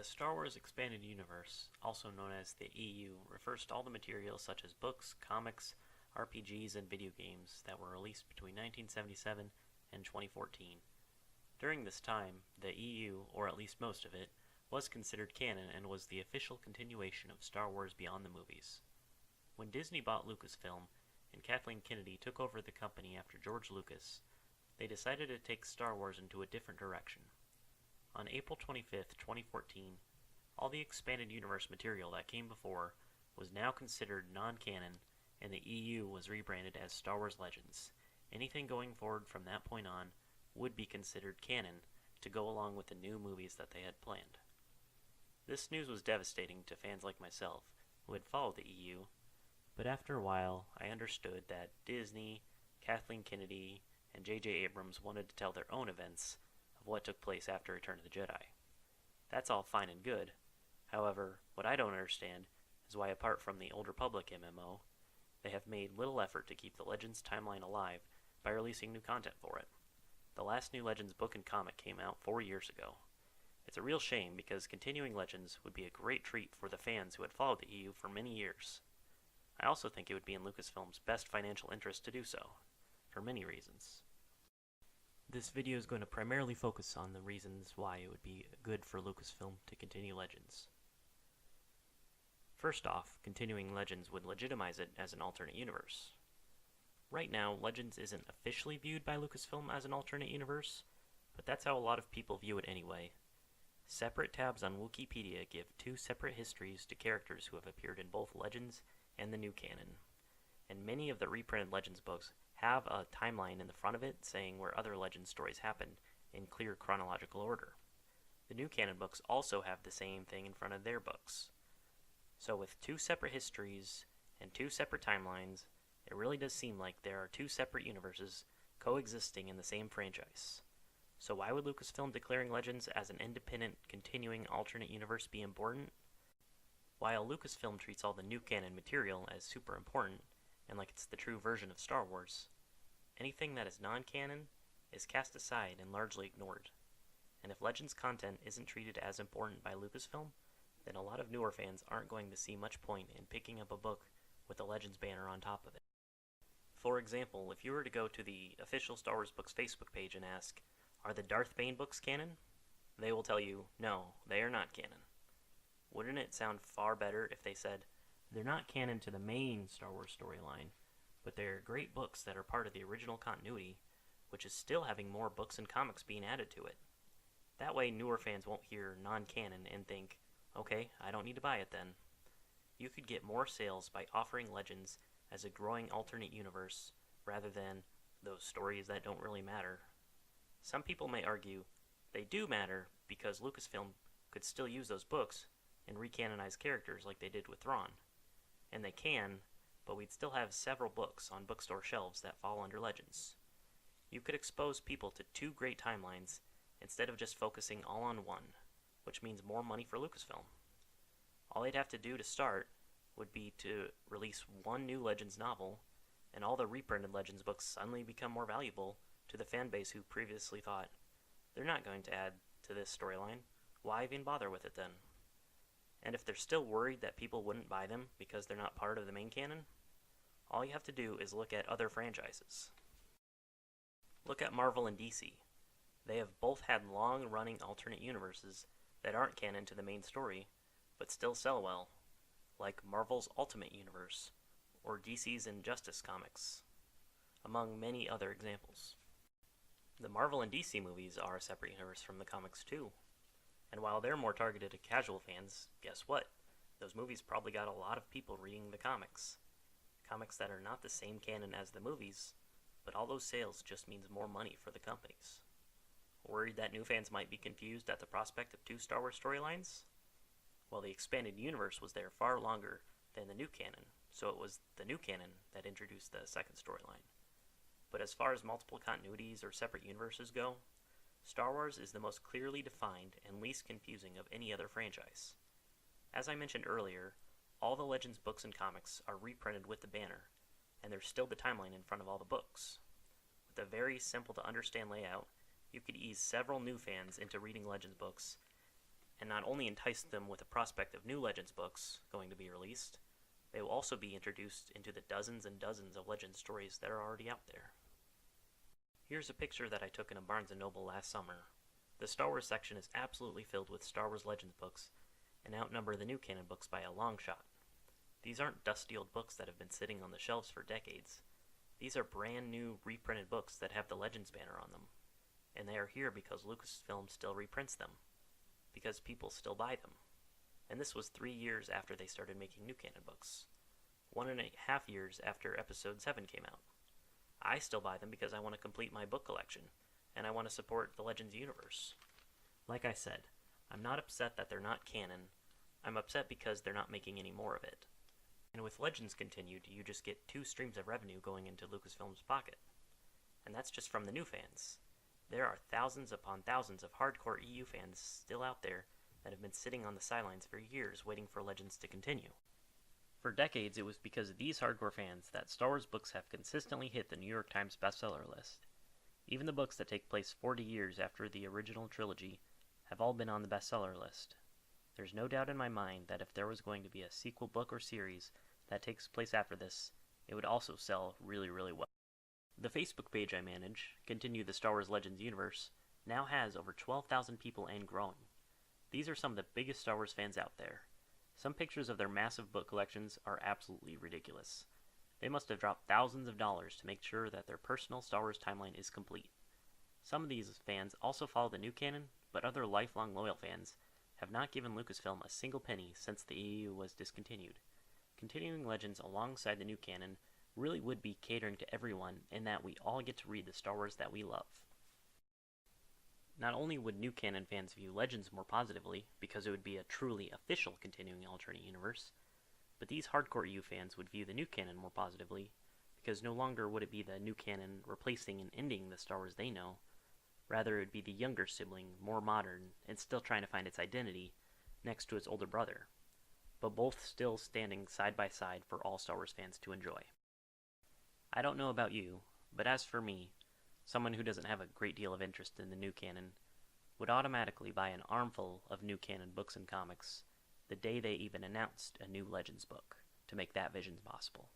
The Star Wars Expanded Universe, also known as the EU, refers to all the material such as books, comics, RPGs, and video games that were released between 1977 and 2014. During this time, the EU, or at least most of it, was considered canon and was the official continuation of Star Wars beyond the movies. When Disney bought Lucasfilm and Kathleen Kennedy took over the company after George Lucas, they decided to take Star Wars into a different direction. On April 25, 2014, all the expanded universe material that came before was now considered non-canon, and the EU was rebranded as Star Wars Legends. Anything going forward from that point on would be considered canon to go along with the new movies that they had planned. This news was devastating to fans like myself who had followed the EU, but after a while I understood that Disney, Kathleen Kennedy, and J.J. Abrams wanted to tell their own events of what took place after Return of the Jedi. That's all fine and good. However, what I don't understand is why, apart from the Old Republic MMO, they have made little effort to keep the Legends timeline alive by releasing new content for it. The last new Legends book and comic came out 4 years ago. It's a real shame because continuing Legends would be a great treat for the fans who had followed the EU for many years. I also think it would be in Lucasfilm's best financial interest to do so, for many reasons. This video is going to primarily focus on the reasons why it would be good for Lucasfilm to continue Legends. First off, continuing Legends would legitimize it as an alternate universe. Right now, Legends isn't officially viewed by Lucasfilm as an alternate universe, but that's how a lot of people view it anyway. Separate tabs on Wikipedia give 2 separate histories to characters who have appeared in both Legends and the new canon, and many of the reprinted Legends books have a timeline in the front of it saying where other Legends stories happened in clear chronological order. The new canon books also have the same thing in front of their books. So with 2 separate histories and 2 separate timelines, it really does seem like there are 2 separate universes coexisting in the same franchise. So why would Lucasfilm declaring Legends as an independent, continuing alternate universe be important? While Lucasfilm treats all the new canon material as super important, and like it's the true version of Star Wars, anything that is non-canon is cast aside and largely ignored. And if Legends content isn't treated as important by Lucasfilm, then a lot of newer fans aren't going to see much point in picking up a book with the Legends banner on top of it. For example, if you were to go to the official Star Wars Books Facebook page and ask, "Are the Darth Bane books canon?" they will tell you, no, they are not canon. Wouldn't it sound far better if they said, they're not canon to the main Star Wars storyline, but they're great books that are part of the original continuity, which is still having more books and comics being added to it. That way newer fans won't hear non-canon and think, okay, I don't need to buy it then. You could get more sales by offering Legends as a growing alternate universe rather than those stories that don't really matter. Some people may argue they do matter because Lucasfilm could still use those books and recanonize characters like they did with Thrawn. And they can, but we'd still have several books on bookstore shelves that fall under Legends. You could expose people to 2 great timelines instead of just focusing all on one, which means more money for Lucasfilm. All they'd have to do to start would be to release 1 new Legends novel, and all the reprinted Legends books suddenly become more valuable to the fanbase who previously thought, they're not going to add to this storyline, why even bother with it then? And if they're still worried that people wouldn't buy them because they're not part of the main canon, all you have to do is look at other franchises. Look at Marvel and DC. They have both had long-running alternate universes that aren't canon to the main story, but still sell well, like Marvel's Ultimate Universe, or DC's Injustice comics, among many other examples. The Marvel and DC movies are a separate universe from the comics too. And while they're more targeted to casual fans, guess what? Those movies probably got a lot of people reading the comics. Comics that are not the same canon as the movies, but all those sales just means more money for the companies. Worried that new fans might be confused at the prospect of 2 Star Wars storylines? Well, the expanded universe was there far longer than the new canon, so it was the new canon that introduced the second storyline. But as far as multiple continuities or separate universes go, Star Wars is the most clearly defined and least confusing of any other franchise. As I mentioned earlier, all the Legends books and comics are reprinted with the banner, and there's still the timeline in front of all the books. With a very simple to understand layout, you could ease several new fans into reading Legends books and not only entice them with the prospect of new Legends books going to be released, they will also be introduced into the dozens and dozens of Legends stories that are already out there. Here's a picture that I took in a Barnes & Noble last summer. The Star Wars section is absolutely filled with Star Wars Legends books and outnumber the new canon books by a long shot. These aren't dusty old books that have been sitting on the shelves for decades. These are brand new reprinted books that have the Legends banner on them. And they are here because Lucasfilm still reprints them. Because people still buy them. And this was 3 years after they started making new canon books. 1.5 years after Episode 7 came out. I still buy them because I want to complete my book collection, and I want to support the Legends universe. Like I said, I'm not upset that they're not canon. I'm upset because they're not making any more of it. And with Legends continued, you just get 2 streams of revenue going into Lucasfilm's pocket. And that's just from the new fans. There are thousands upon thousands of hardcore EU fans still out there that have been sitting on the sidelines for years waiting for Legends to continue. For decades, it was because of these hardcore fans that Star Wars books have consistently hit the New York Times bestseller list. Even the books that take place 40 years after the original trilogy have all been on the bestseller list. There's no doubt in my mind that if there was going to be a sequel book or series that takes place after this, it would also sell really, really well. The Facebook page I manage, Continue the Star Wars Legends Universe, now has over 12,000 people and growing. These are some of the biggest Star Wars fans out there. Some pictures of their massive book collections are absolutely ridiculous. They must have dropped thousands of dollars to make sure that their personal Star Wars timeline is complete. Some of these fans also follow the new canon, but other lifelong loyal fans have not given Lucasfilm a single penny since the EU was discontinued. Continuing Legends alongside the new canon really would be catering to everyone in that we all get to read the Star Wars that we love. Not only would new canon fans view Legends more positively, because it would be a truly official continuing alternate universe, but these hardcore EU fans would view the new canon more positively, because no longer would it be the new canon replacing and ending the Star Wars they know. Rather, it would be the younger sibling, more modern, and still trying to find its identity, next to its older brother, but both still standing side by side for all Star Wars fans to enjoy. I don't know about you, but as for me, someone who doesn't have a great deal of interest in the new canon, would automatically buy an armful of new canon books and comics the day they even announced a new Legends book to make that vision possible.